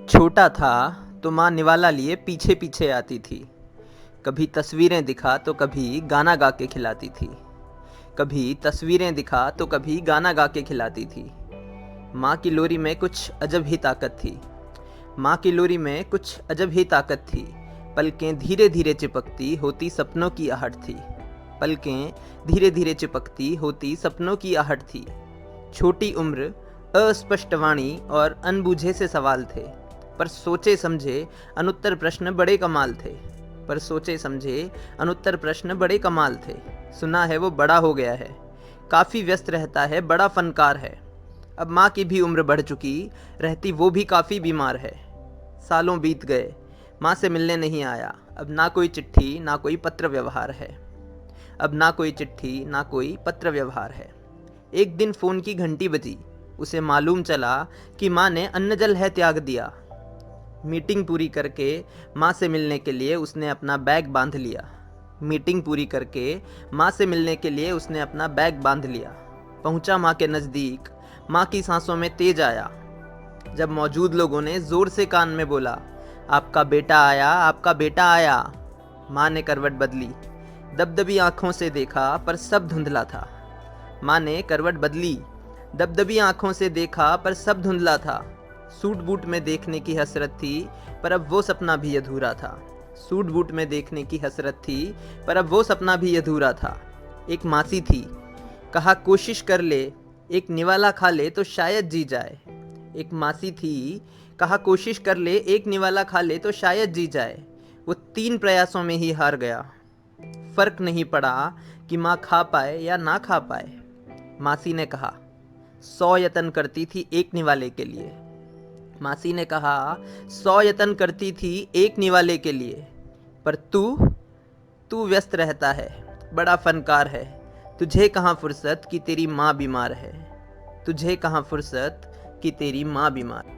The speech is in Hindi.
छोटा था तो माँ निवाला लिए पीछे पीछे आती थी। कभी तस्वीरें दिखा तो कभी गाना गा के खिलाती थी। कभी तस्वीरें दिखा तो कभी गाना गा के खिलाती थी। माँ की लोरी में कुछ अजब ही ताकत थी। माँ की लोरी में कुछ अजब ही ताकत थी। पलकें धीरे धीरे चिपकती होती सपनों की आहट थी। पलकें धीरे धीरे चिपकती होती सपनों की आहट थी। छोटी उम्र, अस्पष्ट वाणी और अनबूझे से सवाल थे, पर सोचे समझे अनुत्तर प्रश्न बड़े कमाल थे। पर सोचे समझे अनुत्तर प्रश्न बड़े कमाल थे। सुना है वो बड़ा हो गया है, काफ़ी व्यस्त रहता है, बड़ा फनकार है। अब माँ की भी उम्र बढ़ चुकी, रहती वो भी काफ़ी बीमार है। सालों बीत गए, माँ से मिलने नहीं आया। अब ना कोई चिट्ठी ना कोई पत्र व्यवहार है। अब ना कोई चिट्ठी ना कोई पत्र व्यवहार है। एक दिन फ़ोन की घंटी बजी। उसे मालूम चला कि माँ ने अन्न जल है त्याग दिया। मीटिंग पूरी करके माँ से मिलने के लिए उसने अपना बैग बांध लिया। मीटिंग पूरी करके माँ से मिलने के लिए उसने अपना बैग बांध लिया। पहुँचा माँ के नज़दीक, माँ की सांसों में तेज आया। जब मौजूद लोगों ने ज़ोर से कान में बोला, आपका बेटा आया, आपका बेटा आया। माँ ने करवट बदली, दबदबी आंखों से देखा पर सब धुंधला था। माँ ने करवट बदली, दबदबी आंखों से देखा पर सब धुंधला था। सूट बूट में देखने की हसरत थी, पर अब वो सपना भी अधूरा था। सूट बूट में देखने की हसरत थी, पर अब वो सपना भी अधूरा था। एक मासी थी, कहा कोशिश कर ले, एक निवाला खा ले तो शायद जी जाए। एक मासी थी, कहा कोशिश कर ले, एक निवाला खा ले तो शायद जी जाए। वो 3 प्रयासों में ही हार गया। फर्क नहीं पड़ा कि माँ खा पाए या ना खा पाए। मासी ने कहा, 100 यतन करती थी एक निवाले के लिए। मासी ने कहा, 100 यतन करती थी एक निवाले के लिए, पर तू तू व्यस्त रहता है, बड़ा फनकार है। तुझे कहाँ फुर्सत कि तेरी माँ बीमार है। तुझे कहाँ फुर्सत कि तेरी माँ बीमार।